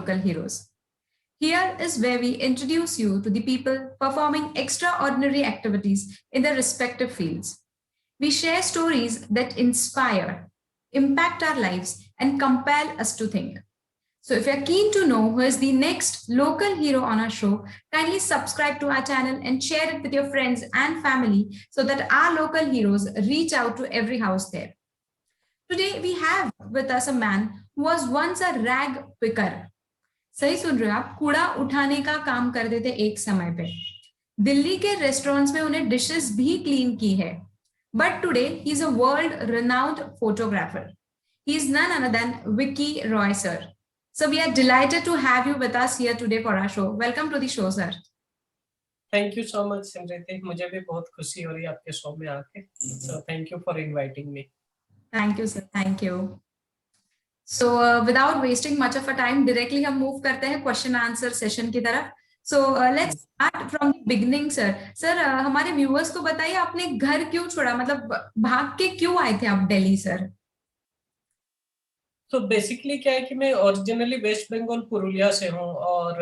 local heroes. Here is where we introduce you to the people performing extraordinary activities in their respective fields. We share stories that inspire, impact our lives, and compel us to think. So if you're keen to know who is the next local hero on our show, kindly subscribe to our channel and share it with your friends and family so that our local heroes reach out to every house there. Today we have with us a man who was once a rag picker. सही सुन रहे हो आप, कूड़ा उठाने का काम करते थे एक समय पे। दिल्ली के रेस्टोरेंट्स में उन्हें डिशेस भी क्लीन की है। But today he is a world-renowned photographer. He is none other than Vicky Roy, sir. So we are delighted to have you with us here today for our show. Welcome to the show, sir. Thank you so much, Simriti. मुझे भी बहुत खुशी हो रही है आपके show में आके. So thank you for inviting me. Thank you, sir. Thank you. So without wasting much of our time, directly हम move करते हैं question answer session की तरफ. So let's start from the beginning, sir. Sir, हमारे viewers को बताइए आपने घर क्यों छोड़ा, मतलब भाग के क्यों आए थे आप दिल्ली, sir? तो बेसिकली क्या है कि मैं ओरिजिनली वेस्ट बंगाल पुरुलिया से हूँ और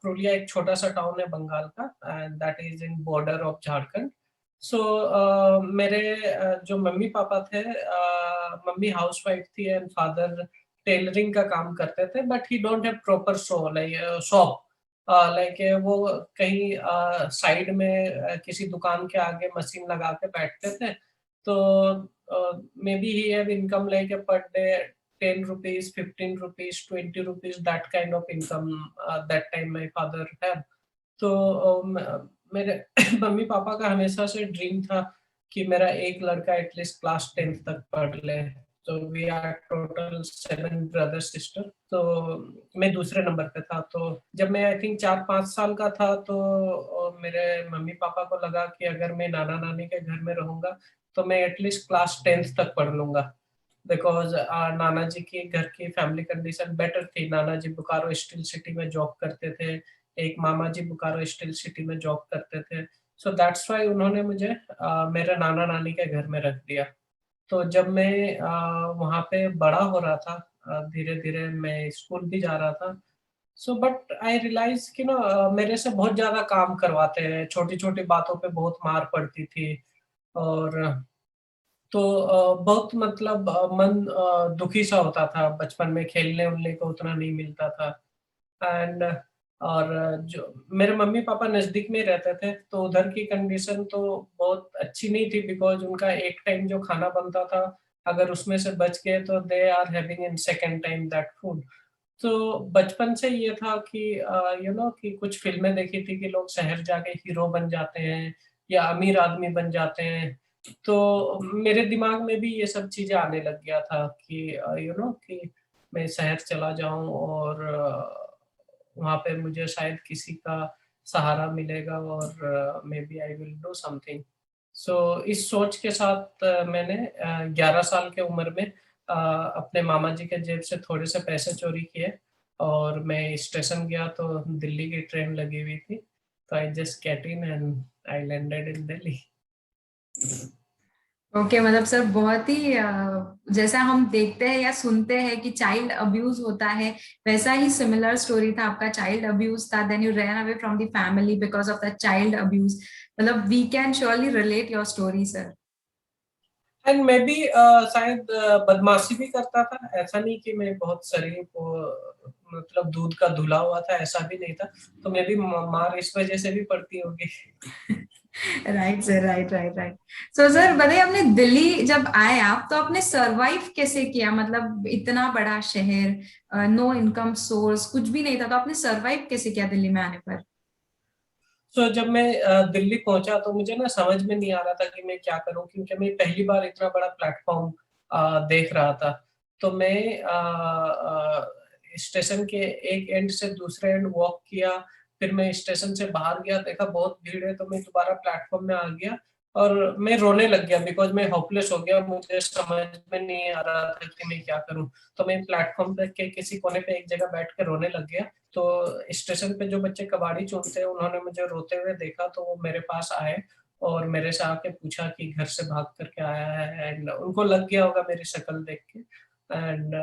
पुरुलिया एक छोटा सा टाउन है बंगाल का and that is in border of Jharkhand. So मेरे जो मम्मी पापा थे, मम्मी हाउसवाइफ थी एंड फादर टेलरिंग का काम करते थे, but he don't have proper shop. Like वो कहीं साइड में किसी दुकान के आगे मशीन लगा के बैठते थे. तो may be he have income like per day 10 rupees, 15 rupees, 20 rupees, that kind of income that time my father had. तो मेरे मम्मी पापा का हमेशा से ड्रीम था कि मेरा एक लड़का एटलीस्ट क्लास 10th तक पढ़ ले. तो we are total 7 brother sister. तो मैं दूसरे नंबर पे था. तो जब मैं आई थिंक 4-5 साल का था तो मेरे मम्मी पापा को लगा कि अगर मैं नाना नानी के घर में रहूंगा तो मैं एटलीस्ट क्लास 10th तक पढ़ लूंगा. बिकॉज नाना जी की घर की फैमिली कंडीशन बेटर थी. नाना जी बोकारो स्टील सिटी में जॉब करते थे, एक मामा जी बोकारो स्टील सिटी में जॉब करते थे. सो दैट्स वाई उन्होंने मुझे मेरे नाना नानी के घर में रख दिया. तो जब मैं वहाँ पे बड़ा हो रहा था, धीरे धीरे मैं स्कूल भी जा रहा था. सो बट आई रियलाइज कि ना मेरे से बहुत ज्यादा काम करवाते हैं, छोटी छोटी बातों पे बहुत मार पड़ती थी. और तो बहुत मतलब मन दुखी सा होता था. बचपन में खेलने उलने को उतना नहीं मिलता था. एंड और जो मेरे मम्मी पापा नजदीक में रहते थे तो उधर की कंडीशन तो बहुत अच्छी नहीं थी. बिकॉज उनका एक टाइम जो खाना बनता था, अगर उसमें से बच गए तो they are having in second time that food. तो बचपन से ये था कि यू नो कि कुछ फिल्में देखी थी कि लोग शहर जाके हीरो बन जाते हैं या अमीर आदमी बन जाते हैं. तो मेरे दिमाग में भी ये सब चीजें आने लग गया था कि यू नो कि मैं शहर चला जाऊं और वहाँ पे मुझे शायद किसी का सहारा मिलेगा और maybe I will do something. So इस सोच के साथ मैंने 11 साल के उम्र में अपने मामा जी के जेब से थोड़े से पैसे चोरी किए और मैं स्टेशन गया तो दिल्ली की ट्रेन लगी हुई थी. तो I just get in and I landed in Delhi. Okay मतलब सर बहुत ही जैसा हम देखते हैं या सुनते हैं कि चाइल्ड अब्यूज होता है, वैसा ही सिमिलर स्टोरी था आपका. चाइल्ड अब्यूज था, then you ran away from the family because of the child abuse. मतलब we can surely relate your story, sir. And मैं भी शायद बदमाशी भी करता था. ऐसा नहीं कि मैं बहुत शरीफ मतलब दूध का धुला हुआ था, ऐसा भी नहीं था. तो मैं भी मार इस वजह से भी पड़ती होगी. Right sir, right right right. So sir बताइए, आपने दिल्ली जब आए आप तो आपने सरवाइव कैसे किया? मतलब इतना बड़ा शहर, नो इनकम सोर्स, कुछ भी नहीं था, तो आपने सरवाइव कैसे किया दिल्ली में आने पर? तो जब मैं दिल्ली पहुंचा तो मुझे ना समझ में नहीं आ रहा था कि मैं क्या करूं, क्योंकि मैं पहली बार इतना बड़ा प्लेटफॉर्म देख रहा था. तो मैं स्टेशन के एक एंड से दूसरे एंड वॉक किया. फिर मैं स्टेशन से बाहर गया, देखा बहुत भीड़ है, तो मैं दोबारा प्लेटफॉर्म में आ गया और मैं रोने लग गया. बिकॉज मैं होपलेस हो गया, मुझे समझ में नहीं आ रहा था कि मैं क्या करूं. तो मैं प्लेटफॉर्म पे के किसी कोने पे एक जगह बैठ के रोने लग गया. तो स्टेशन पे जो बच्चे कबाड़ी चूमते हैं उन्होंने मुझे रोते हुए देखा, तो वो मेरे पास आए और मेरे से आके पूछा कि घर से भाग करके आया है. एंड उनको लग गया होगा मेरी शक्ल देख के. एंड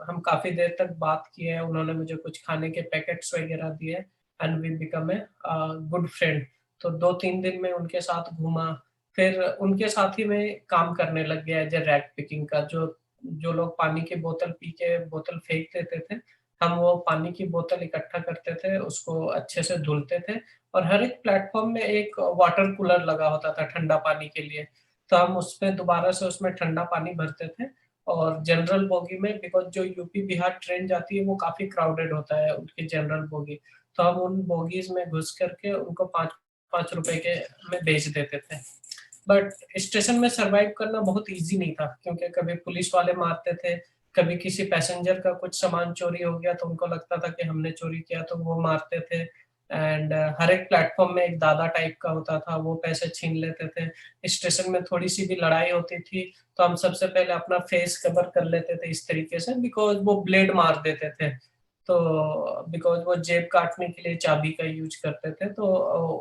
हम काफी देर तक बात किए, उन्होंने मुझे कुछ खाने के पैकेट्स वगैरह दिए and we become a good friend. तो 2-3 दिन में उनके साथ घूमा, फिर उनके साथ ही मैं काम करने लग गया एज ए रैक पिकिंग का। जो जो लोग पानी की बोतल पी के बोतल फेंक देते थे, हम वो पानी की बोतल इकट्ठा करते थे, उसको अच्छे से धुलते थे, और हर एक प्लेटफॉर्म में एक वाटर कूलर लगा होता था ठंडा पानी के लिए। तो हम उसमें दोबारा से उसमें ठंडा पानी भरते थे, और जनरल बोगी में, बिकॉज जो यूपी बिहार ट्रेन जाती है वो काफी क्राउडेड होता है उनकी जनरल बोगी, तो हम उन बोगीज में घुस करके उनको 5-5 रुपए के में बेच देते थे। बट स्टेशन में सरवाइव करना बहुत इजी नहीं था, क्योंकि कभी पुलिस वाले मारते थे, कभी किसी पैसेंजर का कुछ सामान चोरी हो गया तो उनको लगता था कि हमने चोरी किया, तो वो मारते थे। एंड हर एक प्लेटफॉर्म में एक दादा टाइप का होता था, वो पैसे छीन लेते थे। स्टेशन में थोड़ी सी भी लड़ाई होती थी तो हम सबसे पहले अपना फेस कवर कर लेते थे इस तरीके से, बिकॉज वो ब्लेड मार देते थे। तो बिकॉज वो जेब काटने के लिए चाबी का यूज करते थे, तो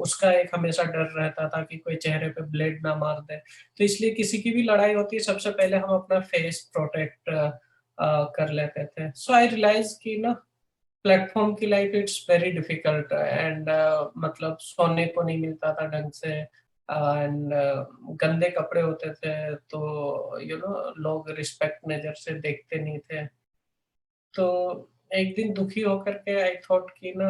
उसका एक हमेशा डर रहता था कि कोई चेहरे पे ब्लेड ना मार दे। तो इसलिए किसी की भी लड़ाई होती है सबसे पहले हम अपना फेस प्रोटेक्ट कर लेते थे। सो आई रियलाइज कि ना, प्लेटफॉर्म की life it's very difficult, and मतलब सोने को नहीं मिलता था ढंग से, एंड गंदे कपड़े होते थे, तो लोग रिस्पेक्ट नजर से देखते नहीं थे। तो एक दिन दुखी होकर के आई थॉट कि ना,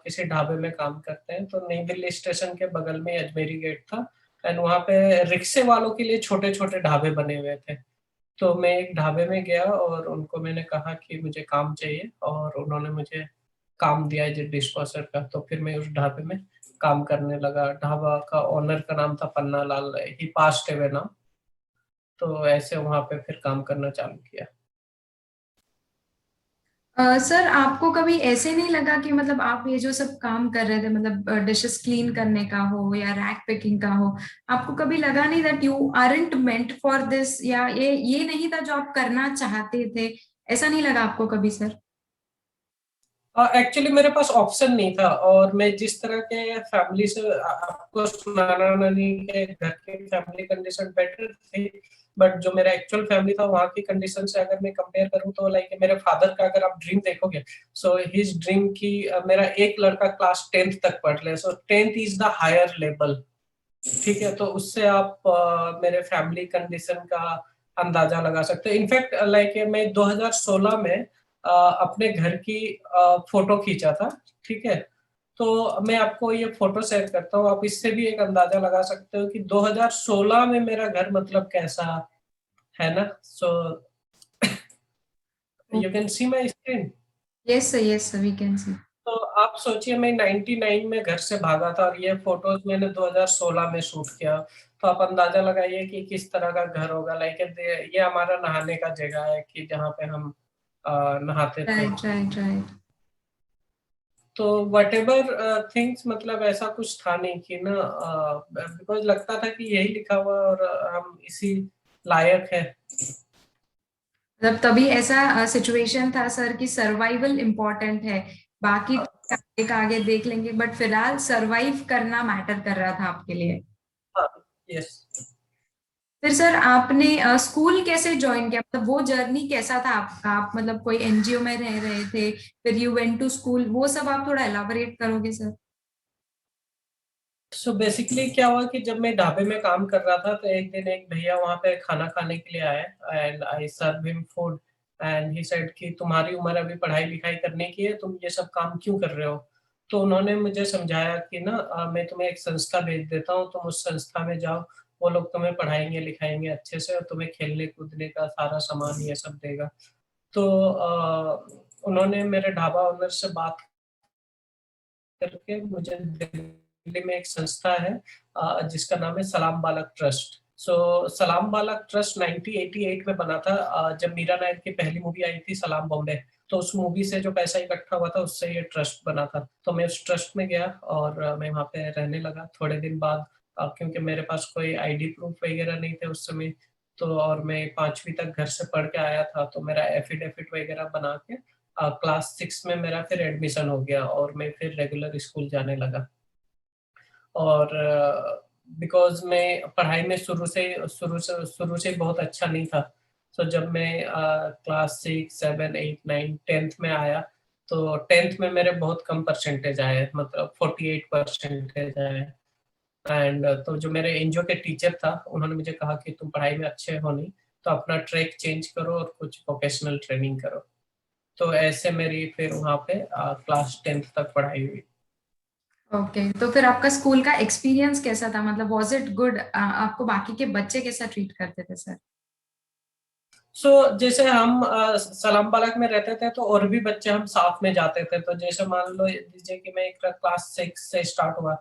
किसी ढाबे में काम करते हैं। तो नई दिल्ली स्टेशन के बगल में अजमेरी गेट था, एंड वहाँ पे रिक्शे वालों के लिए छोटे छोटे ढाबे बने हुए थे। तो मैं एक ढाबे में गया और उनको मैंने कहा कि मुझे काम चाहिए, और उन्होंने मुझे काम दिया है डिश वॉशर का। तो फिर मैं उस ढाबे में काम करने लगा। ढाबा का ओनर का नाम था पन्ना लाल, ही पास्ट अवे नाउ। तो ऐसे वहां पे फिर काम करना चालू किया। सर आपको कभी ऐसे नहीं लगा कि मतलब आप ये जो सब काम कर रहे थे, मतलब डिशेस क्लीन करने का हो या रैक पिकिंग का हो, आपको कभी लगा नहीं that you aren't meant for this, या ये नहीं था जो आप करना चाहते थे? ऐसा नहीं लगा आपको कभी सर? एक्चुअली मेरे पास ऑप्शन नहीं था, और मैं जिस तरह के फैमिली से, आपको नाना नानी के घर के फैमिली कंडीशन बेटर थी, बट जो मेरा एक्चुअल फैमिली था वहाँ की कंडीशन से अगर मैं कंपेयर करूँ तो लाइक मेरे फादर का अगर आप ड्रीम देखोगे, सो हिज ड्रीम की मेरा एक लड़का क्लास 10th तक पढ़ ले, so 10th is the higher level. ठीक है, तो उससे आप मेरे फैमिली कंडीशन का अंदाजा लगा सकते हो। इनफैक्ट लाइक मैं 2016 में अपने घर की फोटो खींचा था। ठीक है, तो मैं आपको ये फोटो शेयर करता हूँ, आप इससे भी एक अंदाजा लगा सकते हो कि 2016 में मेरा घर मतलब कैसा है ना। So you can see my screen. Yes sir we can see. तो आप सोचिए, मैं 99 में घर से भागा था, और ये फोटोज मैंने 2016 में शूट किया। तो आप अंदाजा लगाइए कि किस तरह का घर होगा। लाइक ये हमारा नहाने का जगह है कि जहाँ पे हम नहाते थे। Right right right. तो वट एवर थिंग्स, मतलब ऐसा कुछ था नहीं कि ना, बिकॉज लगता था कि यही लिखा हुआ और हम इसी लायक है। मतलब तभी ऐसा सिचुएशन था सर कि सर्वाइवल इम्पोर्टेंट है, बाकी तो आगे का आगे देख लेंगे, बट फिलहाल सरवाइव करना मैटर कर रहा था आपके लिए। हाँ, यस। फिर सर आपने स्कूल कैसे ज्वाइन किया, मतलब वो जर्नी कैसा था आपका? आप मतलब कोई एनजीओ में रह रहे थे, फिर यू वेंट टू स्कूल, वो सब आप थोड़ा एलाबोरेट करोगे सर? सो बेसिकली क्या हुआ कि जब मैं ढाबे में काम कर रहा था, तो एक दिन एक भैया वहाँ पे खाना खाने के लिए आए, and I serve him food, and he said कि तुम्हारी उम्र अभी पढ़ाई लिखाई करने की है, तुम ये सब काम क्यों कर रहे हो। तो उन्होंने मुझे समझाया कि ना, मैं तुम्हें एक संस्था भेज देता हूँ, तुम उस संस्था में जाओ, वो लोग तुम्हें पढ़ाएंगे लिखाएंगे अच्छे से, और तुम्हें खेलने कूदने का सारा सामान ये सब देगा। तो उन्होंने मेरे ढाबा ओनर से बात करके मुझे दिल्ली में एक संस्था है जिसका नाम है सलाम बालक ट्रस्ट। सो सलाम बालक ट्रस्ट 1988 में बना था, जब मीरा नायर की पहली मूवी आई थी सलाम बॉम्बे। तो उस मूवी से जो पैसा इकट्ठा हुआ था उससे ये ट्रस्ट बना था। तो मैं उस ट्रस्ट में गया और मैं वहाँ पे रहने लगा। थोड़े दिन बाद क्योंकि मेरे पास कोई आईडी प्रूफ वगैरह नहीं थे उस समय, तो और मैं 5वीं तक घर से पढ़ के आया था, तो मेरा एफिडेविट वगैरह बना के क्लास 6 में मेरा फिर एडमिशन हो गया, और मैं फिर रेगुलर स्कूल जाने लगा। और बिकॉज मैं पढ़ाई में शुरू से बहुत अच्छा नहीं था, तो जब मैं क्लास 6, 7, 8, 9, 10th में आया, तो 10th में मेरे बहुत कम परसेंटेज आए, मतलब 48% आए। एंड तो जो मेरे एनजीओ के टीचर था, उन्होंने मुझे कहा कि तुम पढ़ाई में अच्छे हो नहीं, तो अपना ट्रैक चेंज करो और कुछ वोकेशनल ट्रेनिंग करो। तो ऐसे मेरी फिर वहाँ पे क्लास 10th तक पढ़ाई हुई। ओके, तो फिर आपका स्कूल का एक्सपीरियंस कैसा था? मतलब वाज इट गुड? आपको बाकी के बच्चे कैसा ट्रीट करते थे सर? जैसे हम सलाम बालक में रहते थे, तो और भी बच्चे हम साथ में जाते थे। तो जैसे मान लो दीजिए कि मैं एक क्लास 6 से स्टार्ट हुआ,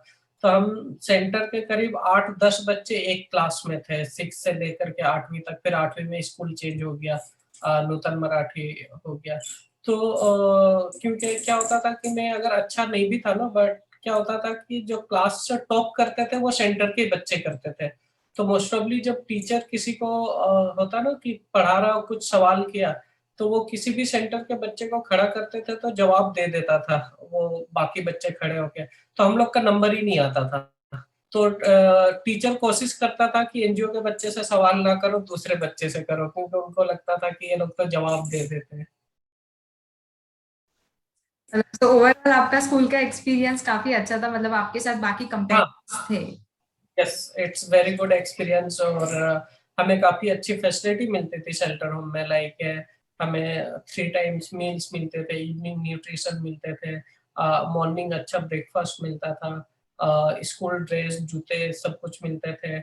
तो हम सेंटर के करीब 8-10 बच्चे एक क्लास में थे, 6 से लेकर के 8वीं तक। फिर 8वीं में स्कूल चेंज हो गया, नूतन मराठी हो गया। तो क्योंकि क्या होता था कि मैं अगर अच्छा नहीं भी था ना, बट क्या होता था कि जो क्लास से टॉप करते थे वो सेंटर के बच्चे करते थे। तो मोस्ट ऑफली जब टीचर किसी को होता ना कि पढ़ा रहा हो, कुछ सवाल किया, तो वो किसी भी सेंटर के बच्चे को खड़ा करते थे तो जवाब दे देता था वो, बाकी बच्चे खड़े होके। तो हम लोग का नंबर ही नहीं आता था। तो टीचर कोशिश करता था कि एनजीओ के बच्चे से सवाल ना करो, दूसरे बच्चे से करो, क्योंकि उनको लगता था कि ये लोग तो जवाब दे देते हैं। तो ओवरऑल आपका स्कूल का एक्सपीरियंस काफी अच्छा था, मतलब आपके साथ बाकी हाँ, कंपेटिटर्स थे? Yes, it's very good experience. और हमें काफी अच्छी फैसिलिटी मिलती थी शेल्टर होम में। लाइक हमें 3 टाइम्स मील्स मिलते थे, इवनिंग न्यूट्रिशन मिलते थे, मॉर्निंग अच्छा ब्रेकफास्ट मिलता था, स्कूल ड्रेस, जूते, सब कुछ मिलते थे,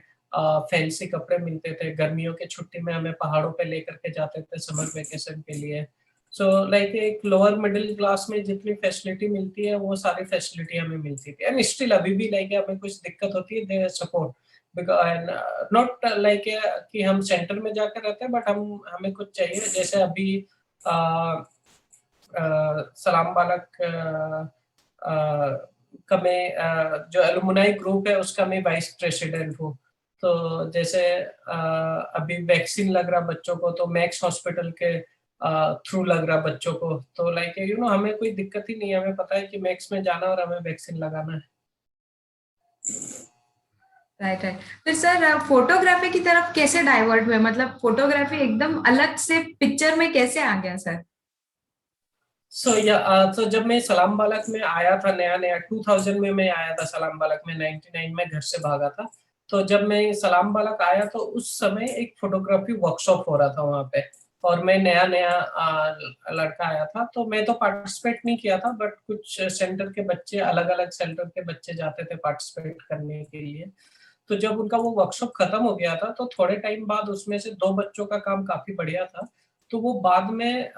फैंसी कपड़े मिलते थे। गर्मियों की छुट्टी में हमें पहाड़ों पे लेकर के जाते थे समर वेकेशन के लिए। सो लाइक एक लोअर मिडिल क्लास में जितनी फैसिलिटी मिलती है, वो सारी फैसिलिटी हमें मिलती थी। एंड स्टिल अभी भी लाइक हमें कुछ दिक्कत होती है, they support, because not like कि हम सेंटर में जाकर रहते हैं, बट हम हमें कुछ चाहिए। जैसे अभी सलाम बालक का मैं जो एलुमनाई ग्रुप है उसका मैं वाइस प्रेसिडेंट हूँ। तो जैसे अभी वैक्सीन लग रहा बच्चों को, तो मैक्स हॉस्पिटल के थ्रू लग रहा बच्चों को। तो लाइक हमें कोई दिक्कत ही नहीं है, हमें पता है कि मैक्स में जाना और हमें वैक्सीन लगाना है। Right, right. फिर सर फोटोग्राफी की तरफ कैसे डाइवर्ट हुए? मतलब फोटोग्राफी एकदम अलग से पिक्चर में कैसे आ गया सर? तो जब मैं सलाम बालक में आया था, नया नया 2000 में मैं आया था सलाम बालक में, 99 में घर से भागा था। तो जब मैं सलाम बालक आया, तो उस समय एक फोटोग्राफी वर्कशॉप हो रहा था वहां पे, और मैं नया नया लड़का आया था। तो मैं तो पार्टिसिपेट नहीं किया था, बट कुछ सेंटर के बच्चे, अलग अलग सेंटर के बच्चे जाते थे पार्टिसिपेट करने के लिए। तो जब उनका वो वर्कशॉप खत्म हो गया था, तो थोड़े टाइम बाद उसमें से 2 बच्चों का काम काफी बढ़िया था। तो वो बाद में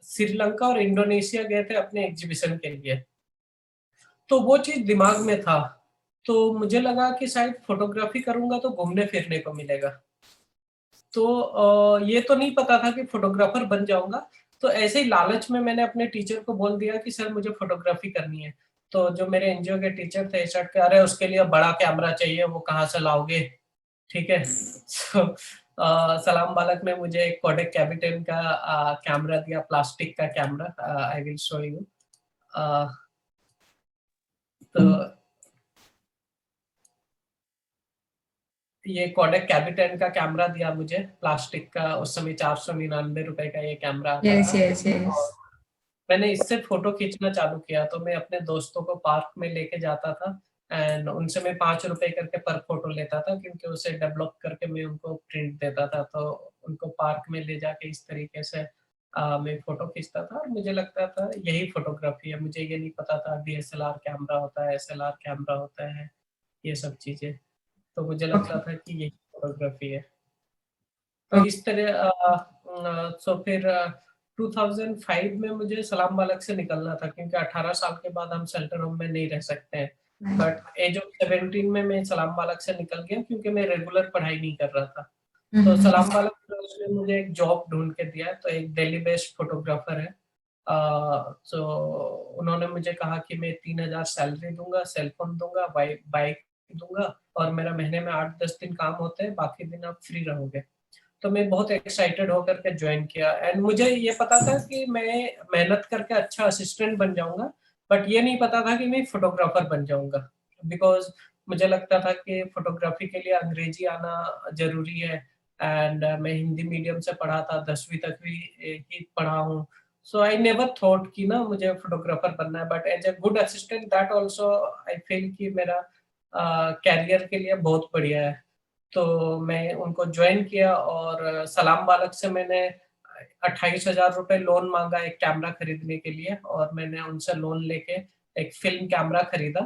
श्रीलंका और इंडोनेशिया गए थे अपने एग्जीबिशन के लिए। तो वो चीज दिमाग में था। तो मुझे लगा कि शायद फोटोग्राफी करूंगा तो घूमने फिरने को मिलेगा। तो ये तो नहीं पता था कि फोटोग्राफर बन जाऊंगा। तो ऐसे ही लालच में मैंने अपने टीचर को बोल दिया कि सर मुझे फोटोग्राफी करनी है। तो जो मेरे एनजीओ के टीचर थे, सर कह रहे उसके लिए बड़ा कैमरा चाहिए, वो कहाँ से लाओगे? ठीक है। so, सलाम बालक ने मुझे एक कोडेक कैपिटन का कैमरा दिया, प्लास्टिक का camera. I will show you. तो ये कोडेक कैपिटन का कैमरा दिया मुझे, प्लास्टिक का। उस समय 499 रुपए का ये कैमरा आता यस, था। Yes, yes. और मैंने इससे फोटो खींचना चालू किया। तो मैं अपने दोस्तों को पार्क में लेके जाता था, एंड उनसे मैं 5 रुपए करके पर फोटो लेता था, क्योंकि उसे डेवलप करके मैं उनको प्रिंट देता था। तो उनको पार्क में ले जाके इस तरीके से मैं फोटो खींचता था, और मुझे लगता था यही फोटोग्राफी है। मुझे ये नहीं पता था डीएसएलआर कैमरा होता है, एसएलआर कैमरा होता है, ये सब चीजें। तो मुझे लगता ओके, था कि यही फोटोग्राफी है। तो ओके। इस तरह तो फिर 2005 में मुझे सलाम बालक से निकलना था, क्योंकि 18 साल के बाद हम शेल्टर होम में नहीं रह सकते हैं। बट एज ऑफ 17 में मैं सलाम बालक से निकल गया, क्योंकि मैं रेगुलर पढ़ाई नहीं कर रहा था। तो सलाम बालक ने मुझे एक जॉब ढूंढ के दिया। तो एक दिल्ली बेस्ड फोटोग्राफर है। तो उन्होंने मुझे कहा कि मैं 3,000 सैलरी दूंगा, सेलफोन दूंगा, बाइक दूंगा, और मेरा महीने में 8-10 दिन काम होते हैं, बाकी दिन आप फ्री रहोगे। तो मैं बहुत एक्साइटेड होकर के ज्वाइन किया। एंड मुझे ये पता था कि मैं मेहनत करके अच्छा असिस्टेंट बन जाऊंगा, बट ये नहीं पता था कि मैं फोटोग्राफर बन जाऊंगा। बिकॉज मुझे लगता था कि फोटोग्राफी के लिए अंग्रेजी आना जरूरी है, एंड मैं हिंदी मीडियम से पढ़ा था, 10वीं तक भी ही पढ़ा हूँ. सो आई नेवर थॉट कि ना मुझे फोटोग्राफर बनना है, but as a good assistant that also I feel कि मेरा कैरियर के लिए बहुत बढ़िया है. तो मैं उनको ज्वाइन किया और सलाम बालक से मैंने 28,000 रुपए लोन मांगा एक कैमरा खरीदने के लिए, और मैंने उनसे लोन लेके एक फिल्म कैमरा खरीदा.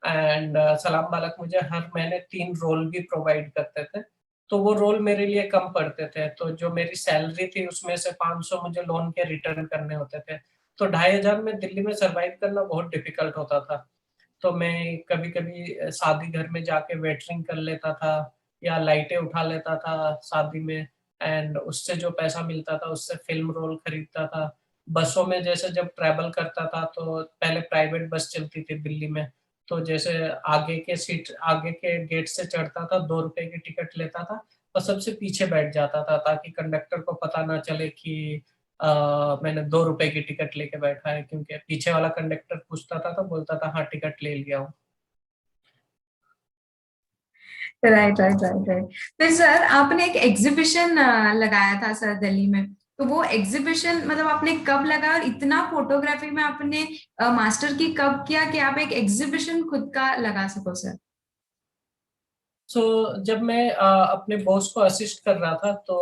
एंड सलाम बालक मुझे हर महीने 3 रोल भी प्रोवाइड करते थे. तो वो रोल मेरे लिए कम पड़ते थे, तो जो मेरी सैलरी थी उसमें से 500 मुझे लोन के रिटर्न करने होते थे. तो 2,500 में दिल्ली में सरवाइव करना बहुत डिफिकल्ट होता था. तो मैं कभी-कभी शादी घर में जाके वेटरिंग कर लेता था, या लाइटें उठा लेता था शादी में, एंड उससे जो पैसा मिलता था उससे फ़िल्म रोल खरीदता था. बसों में जैसे जब ट्रैवल करता था तो पहले प्राइवेट बस चलती थी दिल्ली में, तो जैसे आगे के गेट से चढ़ता था, ₹2 की टिकट लेता था और सबसे पीछे बैठ जाता था ताकि कंडक्टर को पता ना चले कि मैंने ₹2 की टिकट लेके बैठा है, क्योंकि पीछे वाला कंडक्टर पूछता था तो बोलता था हाँ टिकट ले लिया हूँ. Right right right right. फिर सर आपने एक एग्जीबिशन लगाया था सर दिल्ली में, तो वो एग्जीबिशन मतलब आपने कब लगाया और इतना फोटोग्राफी में आपने मास्टर की कब किया कि आप एक एग्जीबिशन खुद का लगा सको सर? जब मैं अपने बॉस को असिस्ट कर रहा था तो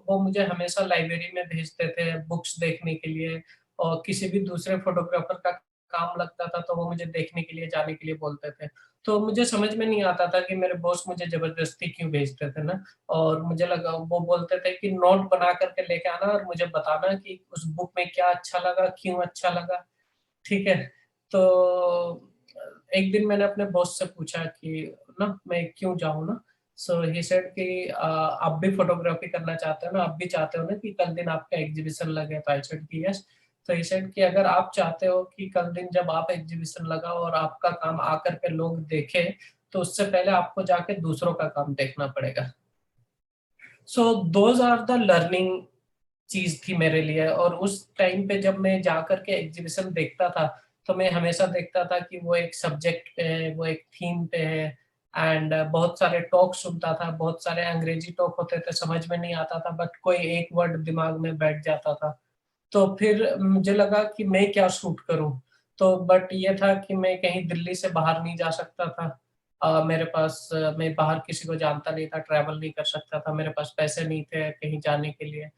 वो मुझे हमेशा लाइब्रेरी में भेजते थे बुक्स देखने के लिए, और किसी भी दूसरे फोटोग्राफर का काम लगता था तो वो मुझे देखने के लिए जाने के लिए बोलते थे. तो मुझे समझ में नहीं आता था कि मेरे बॉस मुझे जबरदस्ती क्यों भेजते थे ना. और मुझे लगा वो बोलते थे कि नोट बना करके लेके आना और मुझे बताना कि उस बुक में क्या अच्छा लगा, क्यों अच्छा लगा. ठीक है. तो एक दिन मैंने अपने बॉस से पूछा कि ना मैं क्यों जाऊँ ना. सो ही सेड कि आप भी फोटोग्राफी करना चाहते हो ना, आप भी चाहते हो ना कि कल दिन आपका एग्जीबिशन लगे. तो आई सेड कि यस. तो ही सेड कि अगर आप चाहते हो कि कल दिन जब आप एग्जीबिशन लगाओ और आपका काम आकर के लोग देखें, तो उससे पहले आपको जाके दूसरों का काम देखना पड़ेगा. So those are the learning चीज थी मेरे लिए. और उस टाइम पे जब मैं जा करके एग्जीबिशन देखता था तो मैं हमेशा देखता था कि वो एक सब्जेक्ट पे है, वो एक थीम पे है. एंड बहुत सारे टॉक सुनता था, बहुत सारे अंग्रेजी टॉक होते थे, समझ में नहीं आता था, बट कोई एक वर्ड दिमाग में बैठ जाता था. तो फिर मुझे लगा कि मैं क्या शूट करूं. तो बट ये था कि मैं कहीं दिल्ली से बाहर नहीं जा सकता था. मेरे पास मैं बाहर किसी को जानता नहीं था, ट्रैवल नहीं कर सकता था, मेरे पास पैसे नहीं थे कहीं जाने के लिए.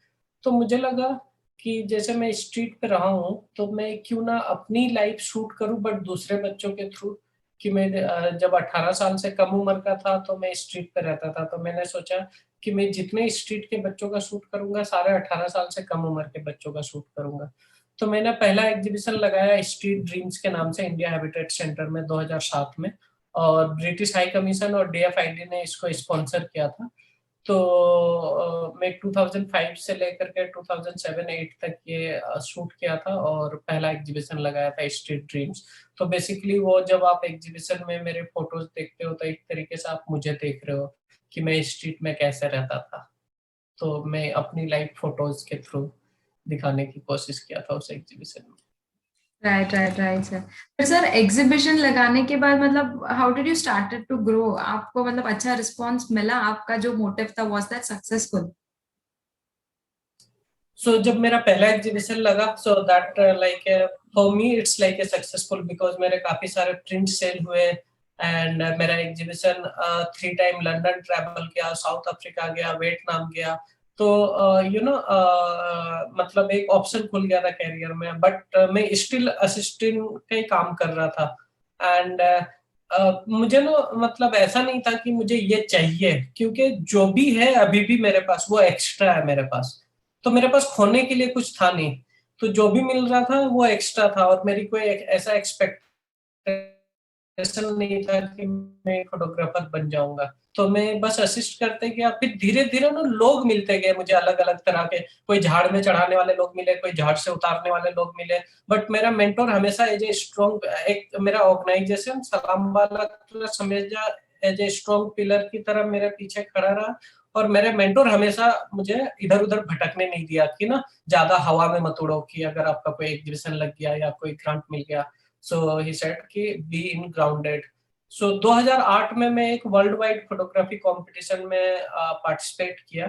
तो मुझे लगा कि जैसे मैं स्ट्रीट पे रहा हूँ तो मैं क्यों ना अपनी लाइफ शूट करूं, बट दूसरे बच्चों के थ्रू. कि मैं जब 18 साल से कम उम्र का था तो मैं स्ट्रीट पे रहता था, तो मैंने सोचा कि मैं जितने स्ट्रीट के बच्चों का शूट करूंगा सारे 18 साल से कम उम्र के बच्चों का शूट करूंगा. तो मैंने पहला एग्जीबिशन लगाया स्ट्रीट ड्रीम्स के नाम से इंडिया हैबिटेट सेंटर में 2007 में. और ब्रिटिश हाई कमीशन और डीएफआईडी ने इसको स्पॉन्सर किया था. तो मैं 2005 से लेकर के 2007-8 तक ये शूट किया था और पहला एग्जीबिशन लगाया था स्ट्रीट ड्रीम्स. तो बेसिकली वो जब आप एग्जीबिशन में मेरे फोटोज देखते हो तो एक तरीके से आप मुझे देख रहे हो कि मैं स्ट्रीट में कैसे रहता था. तो मैं अपनी लाइव फोटोज के थ्रू दिखाने की कोशिश किया था उस एग्जीबिशन में. Right right right sir. फिर सर एग्जीबिशन लगाने के बाद मतलब how did you started to grow? आपको मतलब अच्छा रिस्पॉन्स मिला? आपका जो मोटिव था वाज दैट सक्सेसफुल? जब मेरा पहला एग्जीबिशन लगा so that like for me it's like a successful because मेरे काफी सारे प्रिंट सेल हुए. एंड मेरा एग्जीबिशन 3 टाइम लंदन ट्रैवल किया, साउथ अफ्रीका गया, वियतनाम गया. तो यू नो मतलब एक ऑप्शन खुल गया था कैरियर में, बट मैं स्टिल असिस्टेंट का ही काम कर रहा था. एंड मुझे ना मतलब ऐसा नहीं था कि मुझे ये चाहिए, क्योंकि जो भी है अभी भी मेरे पास वो एक्स्ट्रा है मेरे पास. तो मेरे पास खोने के लिए कुछ था नहीं. तो जो भी मिल रहा था वो एक्स्ट्रा था, और मेरी कोई ऐसा एक्सपेक्टेशन नहीं था कि मैं फोटोग्राफर बन जाऊंगा. तो मैं बस असिस्ट करते गया, फिर धीरे धीरे ना लोग मिलते गए मुझे अलग अलग तरह के. कोई झाड़ में चढ़ाने वाले लोग मिले, कोई झाड़ से उतारने वाले लोग मिले. बट मेरा मेंटोर हमेशा एज ए स्ट्रॉन्ग, एक मेरा ऑर्गेनाइजेशन सलाम वाला हमेशा एज ए स्ट्रॉन्ग पिलर की तरह मेरे पीछे खड़ा रहा. और मेरे मेंटोर हमेशा मुझे इधर उधर भटकने नहीं दिया कि ना ज्यादा हवा में मत उड़ो, कि अगर आपका कोई एग्जीबिशन लग गया या कोई ग्रांट मिल गया. सो ही सेड कि बी इन ग्राउंडेड. सो 2008 में मैं एक वर्ल्ड वाइड फोटोग्राफी कंपटीशन में पार्टिसिपेट किया,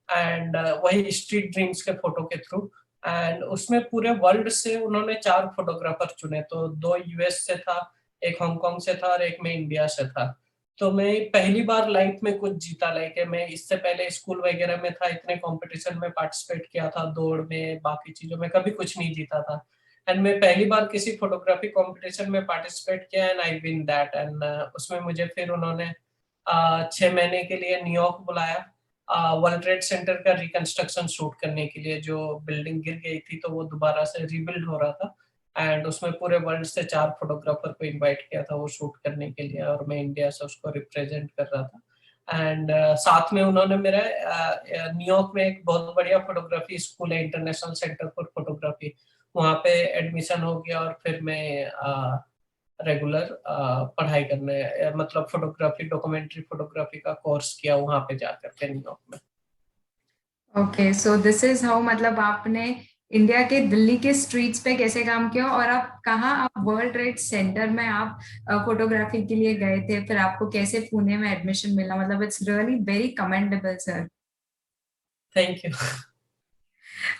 एंड वही स्ट्रीट ड्रीम्स के फोटो के थ्रू। एंड उसमें पूरे वर्ल्ड से उन्होंने 4 फोटोग्राफर चुने, तो 2 यूएस से था, एक हांगकांग से था और एक में इंडिया से था। तो मैं पहली बार लाइफ में कुछ जीता, लाइक मैं इससे पहले स्कूल वगैरह में था, इतने कंपटीशन में पार्टिसिपेट किया था, दौड़ में बाकी चीजों में कभी कुछ नहीं जीता था। एंड मैं पहली बार किसी फोटोग्राफी कंपटीशन में पार्टिसिपेट किया and I win that. And उसमें मुझे फिर उन्होंने 6 महीने के लिए न्यूयॉर्क बुलाया, वर्ल्ड ट्रेड सेंटर का रिकंस्ट्रक्शन शूट करने के लिए। जो बिल्डिंग गिर गई थी तो वो दोबारा से रीबिल्ड हो रहा था, एंड उसमें पूरे वर्ल्ड से 4 फोटोग्राफर को इनवाइट किया था वो शूट करने के लिए, और मैं इंडिया से उसको रिप्रेजेंट कर रहा था। एंड साथ में उन्होंने मेरा न्यूयॉर्क में एक बहुत बढ़िया फोटोग्राफी स्कूल है, इंटरनेशनल सेंटर फॉर फोटोग्राफी, वहाँ पे एडमिशन हो गया, और फिर मैं रेगुलर पढ़ाई करने, मतलब फोटोग्राफी, डॉक्यूमेंट्री फोटोग्राफी का कोर्स किया वहाँ पे जाकर के न्यूयॉर्क में। Okay, so this is how, मतलब आपने इंडिया के दिल्ली के स्ट्रीट्स पे कैसे काम किया, और आप कहाँ, आप वर्ल्ड ट्रेड सेंटर में आप फोटोग्राफी के लिए गए थे, फिर आपको कैसे पुणे में एडमिशन मिला, मतलब it's really very commendable sir. Thank you.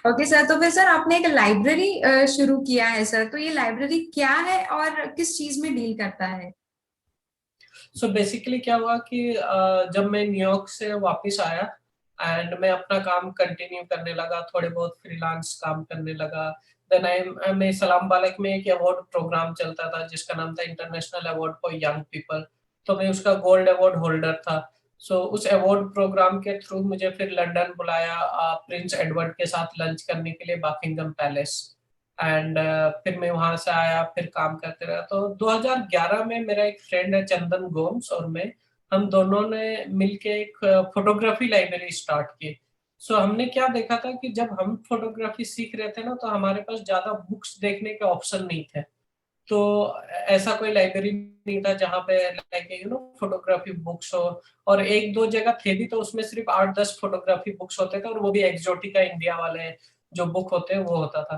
Okay sir, तो फिर सर आपने एक लाइब्रेरी शुरू किया है सर, तो ये लाइब्रेरी क्या है और किस चीज में डील करता है? सो बेसिकली क्या हुआ कि जब मैं न्यूयॉर्क से वापस आया एंड मैं अपना काम कंटिन्यू करने लगा, थोड़े बहुत फ्रीलांस काम करने लगा। देन आई मैं इस्लाम बालक में एक अवार्ड प्रोग्राम चलता था जिसका नाम था international award for young people, तो मैं उसका गोल्ड अवार्ड होल्डर था। सो उस अवार्ड प्रोग्राम के थ्रू मुझे फिर लंदन बुलाया प्रिंस एडवर्ड के साथ लंच करने के लिए, बकिंगम पैलेस। एंड फिर मैं वहां से आया, फिर काम करते रहा। तो 2011 में मेरा एक फ्रेंड है चंदन गोम्स और मैं, हम दोनों ने मिलके एक फोटोग्राफी लाइब्रेरी स्टार्ट की। सो हमने क्या देखा था कि जब हम फोटोग्राफी सीख रहे थे ना, तो हमारे पास ज्यादा बुक्स देखने के ऑप्शन नहीं थे। तो ऐसा कोई लाइब्रेरी नहीं था जहाँ पे लाइक फोटोग्राफी बुक्स हो, और एक दो जगह थे भी तो उसमें सिर्फ 8-10 फोटोग्राफी बुक्स होते थे, और वो भी एक्सोटिका इंडिया वाले जो बुक होते हैं वो होता था।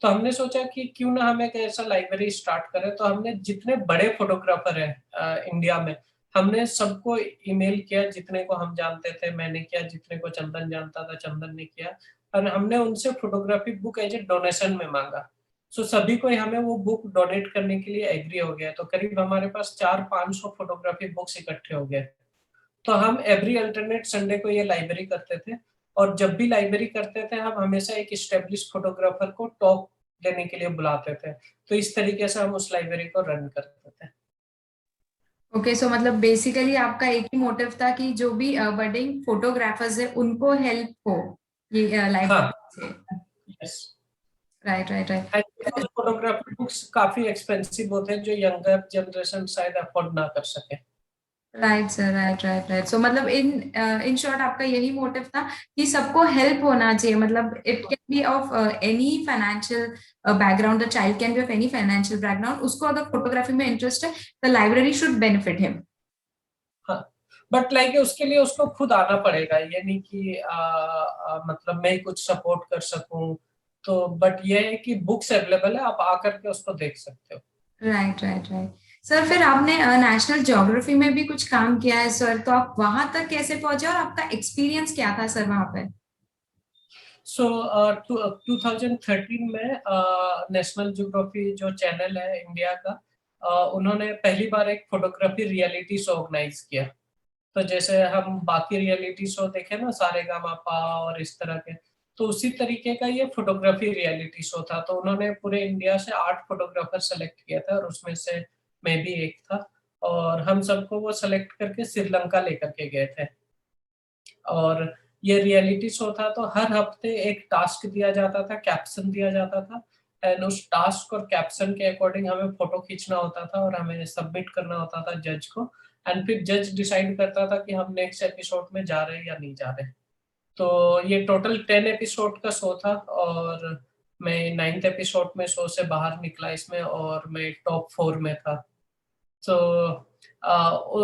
तो हमने सोचा कि क्यों ना हम एक ऐसा लाइब्रेरी स्टार्ट करें। तो हमने जितने बड़े फोटोग्राफर हैं इंडिया में, हमने सबको ईमेल किया, जितने को हम जानते थे मैंने किया, जितने को चंदन जानता था चंदन ने किया, और हमने उनसे photography book as a donation में मांगा। सो सभी को हमें वो बुक डोनेट करने के लिए एग्री हो गया, तो करीब हमारे पास 400-500 फोटोग्राफी बुक्स इकट्ठे हो गए। तो हम एवरी अल्टरनेट संडे को ये लाइब्रेरी करते थे, और जब भी लाइब्रेरी करते थे हम हमेशा एक स्टेब्लिश फोटोग्राफर को टॉक देने के लिए बुलाते थे। तो इस तरीके से हम उस लाइब्रेरी को रन करते थे। ओके, सो मतलब बेसिकली आपका एक ही मोटिव था कि जो भी बडिंग फोटोग्राफर्स है उनको हेल्प हो ये हाँ। लाइब्रेरी से। Yes. Right right right. And photography books काफी एक्सपेंसिव होते हैं जो यंगर जनरेशन शायद अफोर्ड ना कर सके। Right sir, right right right. So मतलब इन शॉर्ट आपका यही मोटिव था कि सबको हेल्प होना चाहिए, मतलब it can be of any financial background, the child can be of any financial background, उसको अगर फोटोग्राफी में इंटरेस्ट है the library should benefit him. हाँ, बट लाइक उसके लिए उसको खुद आना पड़ेगा, ये नहीं कि मतलब मैं कुछ सपोर्ट कर सकूं। तो बट ये है कि बुक्स अवेलेबल है, आप आकर के उसको देख सकते हो। Right right right. सर फिर आपने नेशनल ज्योग्राफी में भी कुछ काम किया है सर, तो आप वहां तक कैसे पहुंचे और आपका एक्सपीरियंस क्या था सर वहां पे? सो 2013 में नेशनल ज्योग्राफी जो चैनल है इंडिया का, उन्होंने पहली बार एक फोटोग्राफी रियलिटी शो ऑर्गेनाइज किया। तो जैसे हम बाकी रियलिटी शो देखे ना, सारेगामापा और इस तरह के, तो उसी तरीके का ये फोटोग्राफी रियलिटी शो था। तो उन्होंने पूरे इंडिया से 8 फोटोग्राफर सेलेक्ट किया था, और उसमें से मैं भी एक था। और हम सबको वो सेलेक्ट करके श्रीलंका लेकर के गए थे। और ये रियलिटी शो था, तो हर हफ्ते एक टास्क दिया जाता था, कैप्शन दिया जाता था, एंड उस टास्क और कैप्शन के अकॉर्डिंग हमें फोटो खींचना होता था और हमें सबमिट करना होता था जज को। एंड फिर जज डिसाइड करता था कि हम नेक्स्ट एपिसोड में जा रहे हैं या नहीं जा रहे। तो ये टोटल 10 एपिसोड का शो था, और मैं 9th एपिसोड में शो से बाहर निकला इसमें, और मैं टॉप 4 में था। तो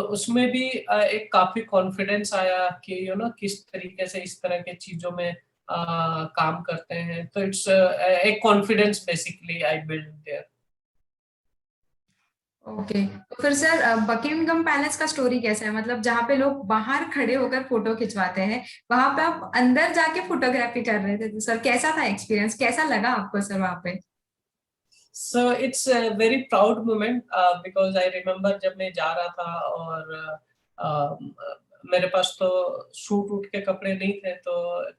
उसमें भी एक काफी कॉन्फिडेंस आया कि किस तरीके से इस तरह के चीजों में काम करते हैं। तो इट्स एक confidence basically I build their. Okay, तो फिर सर बकिंगम पैलेस का स्टोरी कैसा है? मतलब जहाँ पे लोग बाहर खड़े होकर फोटो खिंचवाते हैं, वहां पे आप अंदर जाके फोटोग्राफी कर रहे थे, तो सर कैसा था एक्सपीरियंस, कैसा लगा आपको सर वहां पे? So it's a very proud moment because I remember जब मैं जा रहा था और मेरे पास तो सूट वूट के कपड़े नहीं थे, तो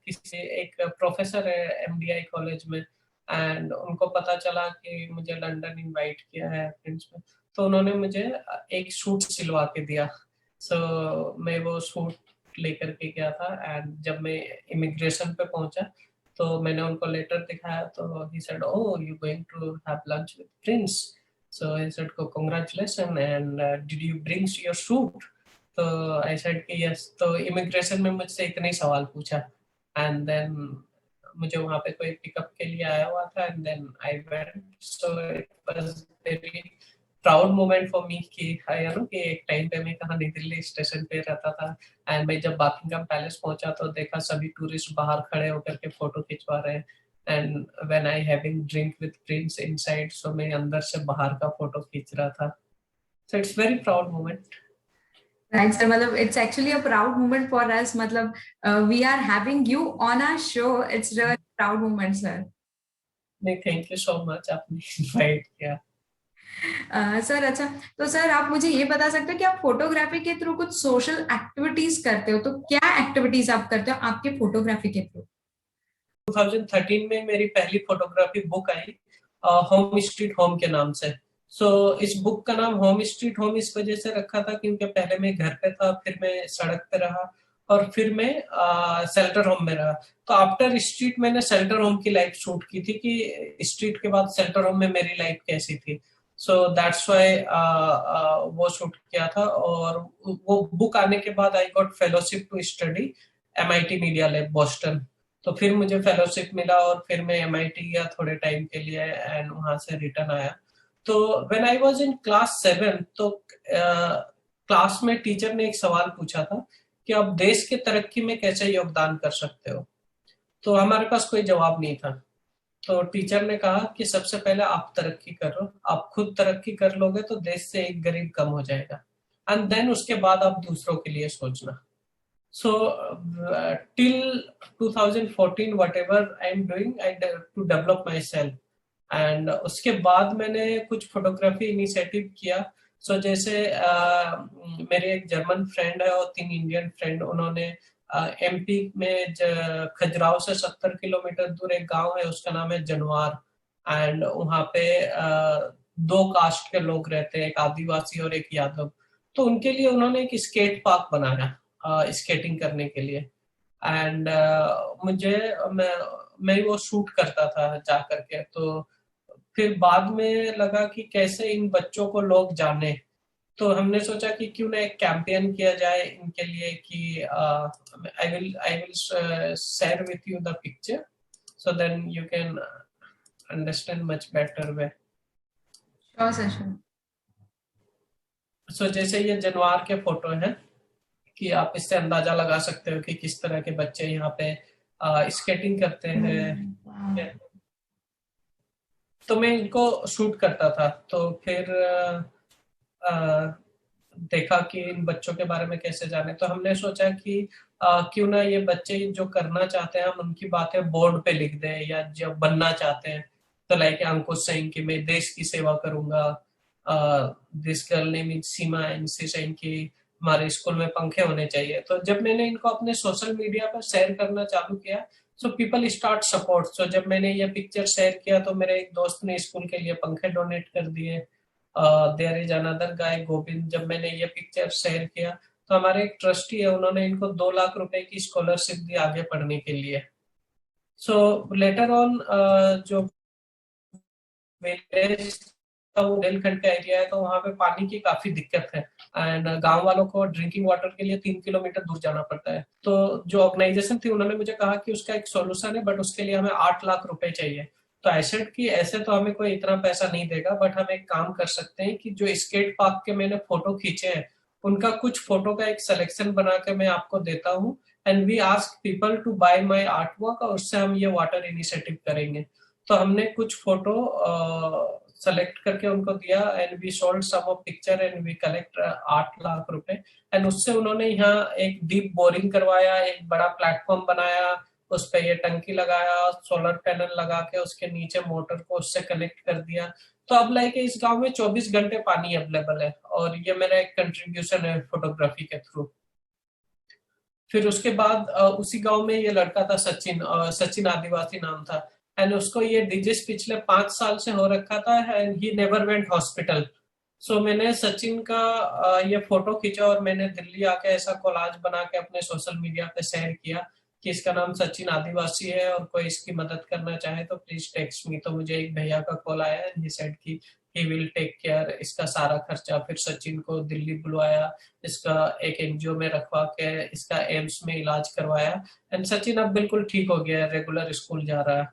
किसी एक प्रोफेसर है एमडीआई कॉलेज में, एंड उनको पता चला कि मुझे लंदन इनवाइट किया है फ्रेंड्स में, तो उन्होंने मुझे एक सूट सिलवा के दिया। मैं वो सूट लेकर के गया था, एंड जब मैं इमिग्रेशन पे पहुंचा तो मैंने उनको लेटर दिखाया, तो he said, oh, you going to have lunch with Prince? So I said, oh, congratulations, and did you bring your suit? तो I said कि yes। तो इमिग्रेशन में मुझसे इतने ही सवाल पूछा, एंड देन मुझे वहाँ पे कोई पिकअप के लिए आया हुआ था, and then I went. So it was very proud moment for me कि कि एक टाइम पे मैं कहाँ नई दिल्ली स्टेशन पे रहता था, एंड मैं जब बकिंगम पैलेस पहुंचा तो देखा सभी टूरिस्ट बाहर खड़े होकर के फोटो खिंचवा रहे हैं, and when I having drink with prince inside, so मैं अंदर से बाहर का फोटो खींच रहा था। So it's very proud moment. Right sir, मतलब it's actually a proud moment for us, मतलब we are having you on our show, it's really proud moment sir. नहीं, थैंक यू सो मच, आपने invite किया। Sir अच्छा, तो sir आप मुझे ये बता सकते हो कि आप फोटोग्राफी के थ्रू कुछ सोशल एक्टिविटीज करते हो, तो क्या एक्टिविटीज आप करते हो आपके फोटोग्राफी के थ्रू? 2013 में मेरी पहली फोटोग्राफी बुक आई, होम स्ट्रीट होम के नाम से। इस बुक का नाम होम स्ट्रीट होम इस वजह से रखा था क्योंकि पहले मैं घर पे था, फिर मैं सड़क पे रहा, और फिर मैं शेल्टर होम में रहा। तो आफ्टर स्ट्रीट मैंने शेल्टर होम की लाइफ शूट की थी कि स्ट्रीट के बाद शेल्टर होम में मेरी लाइफ कैसी थी। दैट्स वाई वो शूट किया था। और वो बुक आने के बाद I got fellowship to study MIT media lab Boston. तो फिर मुझे फेलोशिप मिला और फिर मैं MIT गया थोड़े टाइम के लिए, एंड वहां से रिटर्न आया। तो when I was in class 7, तो क्लास में टीचर ने एक सवाल पूछा था कि आप देश के तरक्की में कैसे योगदान कर सकते हो। तो हमारे पास कोई जवाब नहीं था। तो टीचर ने कहा कि सबसे पहले आप तरक्की करो, आप खुद तरक्की कर लोगे तो देश से एक गरीब कम हो जाएगा, एंड देन उसके बाद आप दूसरों के लिए सोचना। So till 2014 whatever I'm doing, to develop myself, and उसके बाद मैंने कुछ फोटोग्राफी इनिशिएटिव किया। जैसे मेरे एक जर्मन फ्रेंड है और 3 इंडियन फ्रेंड, उन्होंने MP में खजुराहो से 70 किलोमीटर दूर एक गांव है, उसका नाम है जनवार, एंड वहाँ पे 2 कास्ट के लोग रहते हैं, एक आदिवासी और एक यादव। तो उनके लिए उन्होंने एक स्केट पार्क बनाया स्केटिंग करने के लिए, एंड मैं वो शूट करता था जा करके। तो फिर बाद में लगा कि कैसे इन बच्चों को लोग जाने, तो हमने सोचा कि क्यों ना एक कैंपेन किया जाए इनके लिए कि I will share with you the picture so then you can understand much better way. Sure sir, sure. जैसे ये जनवार के फोटो है कि आप इससे अंदाजा लगा सकते हो कि किस तरह के बच्चे यहाँ पे स्केटिंग करते हैं। तो मैं इनको शूट करता था। तो फिर देखा कि इन बच्चों के बारे में कैसे जाने, तो हमने सोचा कि क्यों ना ये बच्चे जो करना चाहते हैं हम उनकी बातें बोर्ड पे लिख दें, या जो बनना चाहते हैं, तो लाइक अंकुश सिंह कि मैं देश की सेवा करूंगा, this girl name is Seema and सी सिंह की हमारे स्कूल में पंखे होने चाहिए। तो जब मैंने इनको अपने सोशल मीडिया पर शेयर करना चालू किया, सो पीपल स्टार्ट सपोर्ट। जब मैंने ये पिक्चर शेयर किया तो मेरे एक दोस्त ने स्कूल के लिए पंखे डोनेट कर दिए। There is another guy Govind, जब मैंने ये पिक्चर शेयर किया तो हमारे एक ट्रस्टी है, उन्होंने इनको 2 लाख रुपए की स्कॉलरशिप दी आगे पढ़ने के लिए। लेटर ऑन जो विलेज का वो बुंदेलखंड का एरिया है, तो वहाँ पे पानी की काफी दिक्कत है, एंड गांव वालों को ड्रिंकिंग वाटर के लिए 3 किलोमीटर दूर जाना पड़ता है। तो जो ऑर्गेनाइजेशन थी उन्होंने मुझे कहा कि उसका एक सॉल्यूशन है, बट उसके लिए हमें 8 लाख रुपए चाहिए। तो आई सेड कि ऐसे तो हमें कोई इतना पैसा नहीं देगा, बट हम एक काम कर सकते हैं कि जो स्केट पार्क के मैंने फोटो खींचे हैं उनका कुछ फोटो का एक सिलेक्शन बना के मैं आपको देता हूँ, and we ask people to buy my art work, और उससे हम ये वाटर इनिशिएटिव करेंगे। तो हमने कुछ फोटो सेलेक्ट करके उनको दिया and we sold some of picture and we collect 8 lakh रुपए। एंड उससे उन्होंने यहाँ एक डीप बोरिंग करवाया, एक बड़ा प्लेटफॉर्म बनाया, उस पे ये टंकी लगाया, सोलर पैनल लगा के उसके नीचे मोटर को उससे कनेक्ट कर दिया। तो अब लाइक इस गांव में 24 घंटे पानी अवेलेबल है, और ये मेरा एक कंट्रीब्यूशन है फोटोग्राफी के थ्रू। फिर उसके बाद उसी गांव में ये लड़का था सचिन, सचिन आदिवासी नाम था, एंड उसको ये डिजीज पिछले 5 साल से हो रखा था and he never went hospital. So मैंने सचिन का ये फोटो खींचा और मैंने दिल्ली आके ऐसा कोलाज बना के अपने सोशल मीडिया पे शेयर किया कि इसका नाम सचिन आदिवासी है और कोई इसकी मदद करना चाहे तो प्लीज टेक्स्ट मी। तो मुझे एक भैया का कॉल आया एंड ही सेड कि ही विल टेक केयर, इसका सारा खर्चा। फिर सचिन को दिल्ली बुलवाया, इसका एक एनजीओ में रखवा के इसका एम्स में इलाज करवाया, एंड सचिन अब बिल्कुल ठीक हो गया है, रेगुलर स्कूल जा रहा है।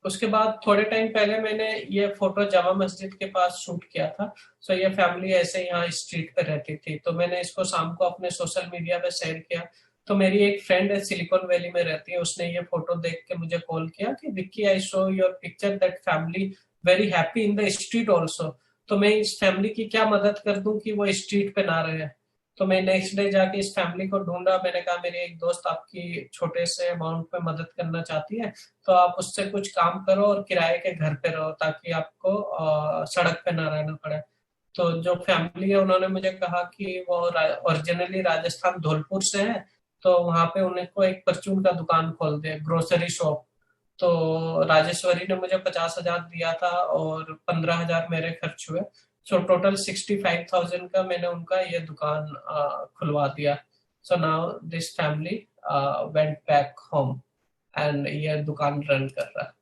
उसके बाद थोड़े टाइम पहले मैंने ये फोटो जामा मस्जिद के पास शूट किया था। सो ये फैमिली ऐसे यहाँ स्ट्रीट पे रहती थी, तो मैंने इसको शाम को अपने सोशल मीडिया पे शेयर किया। तो मेरी एक फ्रेंड है सिलिकॉन वैली में रहती है, उसने ये फोटो देख के मुझे कॉल किया कि Vicky I show your picture that family very happy in the street also. तो मैं इस फैमिली की क्या मदद कर दूं कि वो स्ट्रीट पे ना रहे। तो मैं नेक्स्ट डे जाके इस फैमिली को ढूंढा, मैंने कहा मेरी एक दोस्त आपकी छोटे से अमाउंट पे मदद करना चाहती है, तो आप उससे कुछ काम करो और किराए के घर पे रहो ताकि आपको सड़क पे ना रहना पड़े। तो जो फैमिली है उन्होंने मुझे कहा कि वो ओरिजिनली राजस्थान धौलपुर से है, तो वहां पे उनको एक परचून का दुकान खोल दे, ग्रोसरी शॉप। तो राजेश्वरी ने मुझे 50,000 दिया था और 15,000 मेरे खर्च हुए। सो टोटल 65,000 का मैंने उनका ये दुकान खुलवा दिया। So now this family went back home and ये दुकान रन कर रहा है।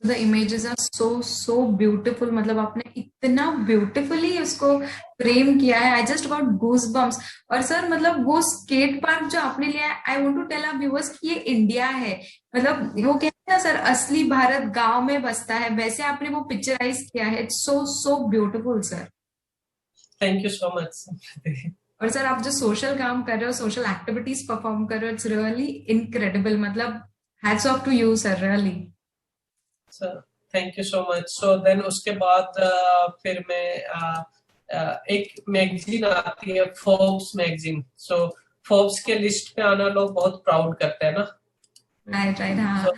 The images are so so beautiful, मतलब आपने इतना ब्यूटिफुली उसको फ्रेम किया है, I just got goose bumps. और सर मतलब वो स्केट पार्क जो आपने लिया है, I want to tell our viewers कि ये इंडिया है, मतलब वो कहते हैं ना सर, असली भारत गांव में बसता है, वैसे आपने वो पिक्चराइज किया है। It's so so beautiful sir. Thank you so much. और सर आप जो सोशल काम कर रहे हो, सोशल एक्टिविटीज परफॉर्म कर रहे हो, इट्स रियली इनक्रेडिबल, मतलब hats off to you sir, really. Thank you so much. So then उसके बाद फिर मैं एक मैगजीन आती है, फोर्ब्स मैगजीन। सो फोर्ब्स के लिस्ट पे आना लोग बहुत प्राउड करते हैं ना। राइट राइट, हाँ। So,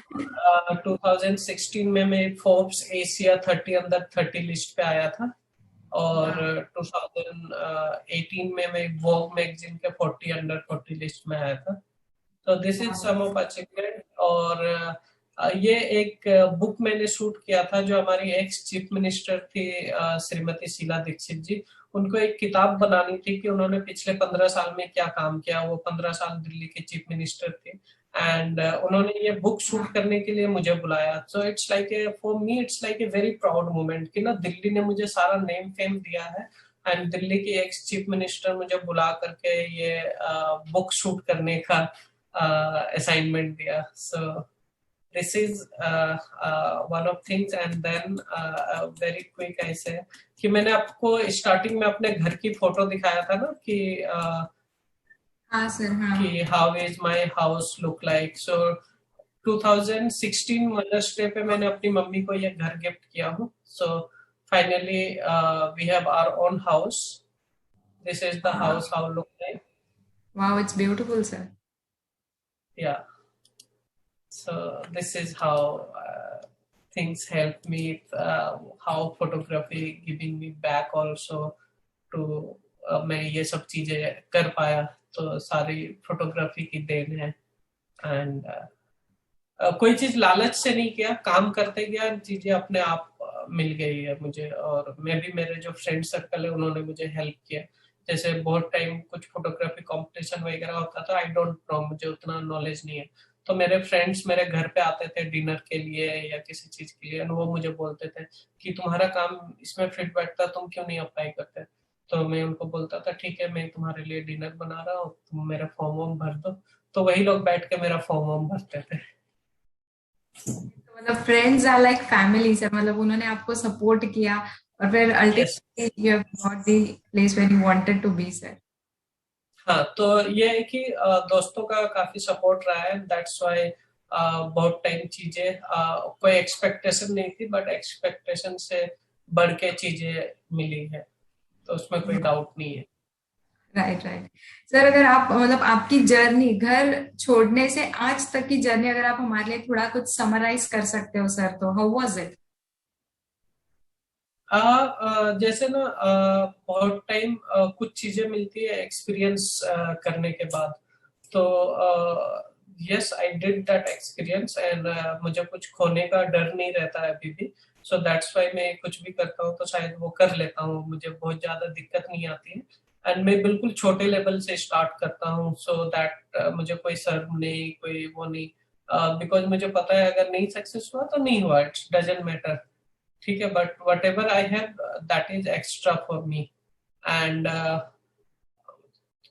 2016 में मैं फोर्ब्स एशिया 30 अंडर 30 लिस्ट पे आया था, और 2018 में मैं वोग मैगजीन के 40 अंडर 40 लिस्ट में आया था। तो this is some of achievement. और ये एक बुक मैंने शूट किया था जो हमारी एक्स चीफ मिनिस्टर थी श्रीमती शीला दीक्षित जी, उनको एक किताब बनानी थी कि उन्होंने पिछले 15 साल में क्या काम किया। वो 15 साल दिल्ली के चीफ मिनिस्टर थे, एंड उन्होंने ये बुक शूट करने के लिए मुझे बुलाया। So it's like for me it's like a very proud moment कि ना दिल्ली ने मुझे सारा नेम फेम दिया है, एंड दिल्ली की एक्स चीफ मिनिस्टर मुझे बुला करके ये बुक शूट करने का असाइनमेंट दिया। सो this is one of things, and then very quick I say कि मैंने आपको स्टार्टिंग में अपने घर की फोटो दिखाया था ना कि हाँ सर, हाँ। कि how is my house look like। so 2016 Mother's Day पे मैंने अपनी मम्मी को ये घर गिफ्ट किया हूँ। so finally we have our own house। this is the house how look like। wow, it's beautiful sir। yeah, so this is how things help me, how photography giving me back also to मैं ये सब चीजें कर पाया तो सारी photography की then है। एंड कोई चीज लालच से नहीं किया, काम करते गया, चीजें अपने आप मिल गई है मुझे। और मैं भी, मेरे जो फ्रेंड सर्कल है उन्होंने मुझे हेल्प किया। जैसे बहुत टाइम कुछ फोटोग्राफी कंपटीशन वगैरह होता था, आई डोंट नो, मुझे उतना नॉलेज नहीं है, तो मेरे फ्रेंड्स मेरे घर पे आते थे डिनर के लिए या किसी चीज के लिए, वो मुझे बोलते थे कि तुम्हारा काम इसमें फिट बैठता, तुम क्यों नहीं अप्लाई करते। तो मैं उनको बोलता था ठीक है, मैं तुम्हारे लिए डिनर बना रहा हूँ, तुम मेरा फॉर्म वॉर्म भर दो। तो वही लोग बैठ के मेरा फॉर्म वॉर्म भरते थे। मतलब friends are like family sir, मतलब उन्होंने आपको सपोर्ट किया और फिर ultimately you have got the place where you wanted to be sir. हाँ, तो ये है कि दोस्तों का काफी सपोर्ट रहा है, दैट्स व्हाई बहुत टाइम चीजें कोई एक्सपेक्टेशन नहीं थी, बट एक्सपेक्टेशन से बढ़ के चीजें मिली है, तो उसमें कोई डाउट नहीं है। राइट राइट सर, अगर आप मतलब आपकी जर्नी घर छोड़ने से आज तक की जर्नी अगर आप हमारे लिए थोड़ा कुछ समराइज कर सकते हो सर, तो हाउ वाज इट? जैसे ना बहुत टाइम कुछ चीजें मिलती है एक्सपीरियंस करने के बाद, तो yes I did that experience, and मुझे कुछ खोने का डर नहीं रहता है अभी भी। सो दैट्स वाई मैं कुछ भी करता हूँ तो शायद वो कर लेता हूँ, मुझे बहुत ज्यादा दिक्कत नहीं आती है। एंड मैं बिल्कुल छोटे लेवल से स्टार्ट करता हूँ, सो दैट मुझे कोई शर्म नहीं, कोई वो नहीं, बिकॉज मुझे पता है अगर नहीं सक्सेस हुआ तो नहीं हुआ, इट्स डजेंट मैटर, ठीक है, but what ever I have that is extra for me. And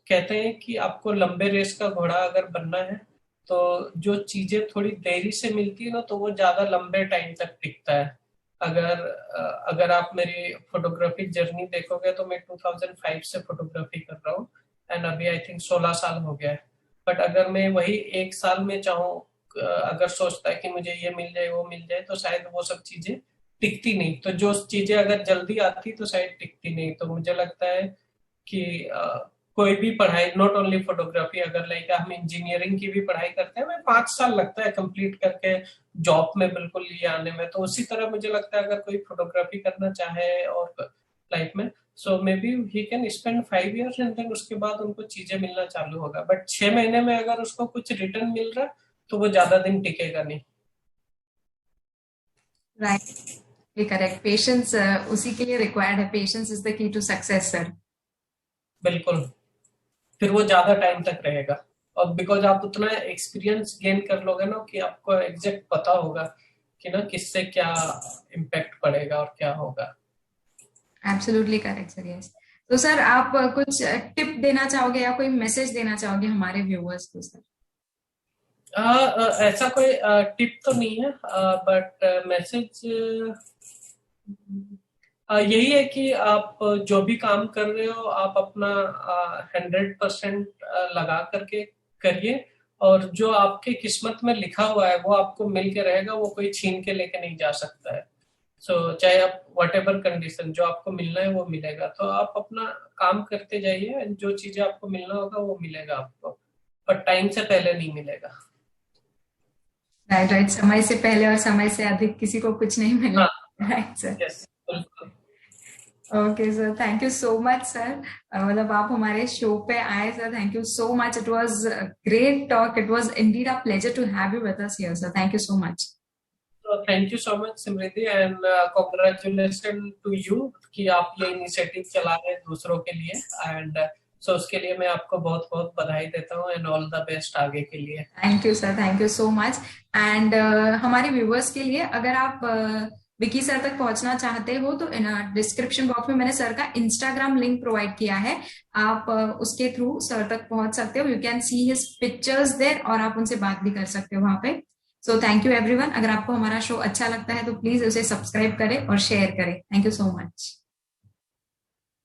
कहते हैं कि आपको लंबे रेस का घोड़ा अगर बनना है तो जो चीजें थोड़ी देरी से मिलती है ना, तो वो ज्यादा लंबे टाइम तक टिकता है। अगर आप मेरी फोटोग्राफी जर्नी देखोगे तो मैं 2005 से फोटोग्राफी कर रहा हूँ, एंड अभी आई थिंक 16 साल हो गया है। बट अगर मैं वही एक साल में चाहूँ, अगर सोचता है कि मुझे ये मिल जाए वो मिल जाए, तो शायद वो सब चीजें टिकती नहीं। तो जो चीजें अगर जल्दी आती तो शायद टिकती नहीं। तो मुझे लगता है कि कोई भी पढ़ाई, नॉट ओनली फोटोग्राफी, अगर लाइक हम इंजीनियरिंग की भी पढ़ाई करते हैं, मैं 5 साल लगता है कंप्लीट करके जॉब में बिल्कुल ये आने में, तो उसी तरह मुझे लगता है अगर कोई फोटोग्राफी करना चाहे और लाइफ में, so maybe he can spend 5 years and then उसके बाद उनको चीजें मिलना चालू होगा। बट 6 महीने में अगर उसको कुछ रिटर्न मिल रहा तो वो ज्यादा दिन टिकेगा नहीं। Right, correct. पेशेंस उसी के लिए रिक्वायर्ड है, patience is the key to success sir. बिल्कुल, फिर वो ज्यादा टाइम तक रहेगा, और बिकॉज आप उतना एक्सपीरियंस गेन कर लोगे ना कि आपको एग्जैक्ट पता होगा कि ना किससे क्या इम्पैक्ट पड़ेगा और क्या होगा। Absolutely correct sir, yes. तो सर आप कुछ टिप देना चाहोगे या कोई मैसेज देना चाहोगे हमारे व्यूअर्स को सर? ऐसा कोई टिप तो नहीं है, बट मैसेज यही है कि आप जो भी काम कर रहे हो आप अपना 100% लगा करके करिए, और जो आपके किस्मत में लिखा हुआ है वो आपको मिल के रहेगा, वो कोई छीन के लेके नहीं जा सकता है। चाहे आप वट एवर कंडीशन, जो आपको मिलना है वो मिलेगा, तो आप अपना काम करते जाइए, जो चीजें आपको मिलना होगा वो मिलेगा आपको, पर टाइम से पहले नहीं मिलेगा। राइट राइट, समय से पहले और समय से अधिक किसी को कुछ नहीं मिला। हाँ, राइट सर। यस, बिल्कुल। Okay sir, thank you so much sir. मतलब आप हमारे शो पे आए sir, thank you so much. It was great talk, it was indeed a pleasure to have you with us here sir, thank you so much. Thank you so much Smriti, and congratulation to you कि आप ये initiative चला रहे हैं दूसरों के लिए, and so उसके लिए मैं आपको बहुत बहुत बधाई देता हूँ, एंड ऑल द बेस्ट आगे के लिए। Thank you sir, thank you so much. And हमारे व्यूअर्स के लिए, अगर आप विकी सर तक पहुंचना चाहते हो तो डिस्क्रिप्शन बॉक्स में मैंने सर का इंस्टाग्राम लिंक प्रोवाइड किया है, आप उसके थ्रू सर तक पहुंच सकते हो। You can see his pictures there, और आप उनसे बात भी कर सकते हो वहां पे। So thank you everyone. अगर आपको हमारा शो अच्छा लगता है तो प्लीज उसे सब्सक्राइब करें और शेयर करें। Thank you so much.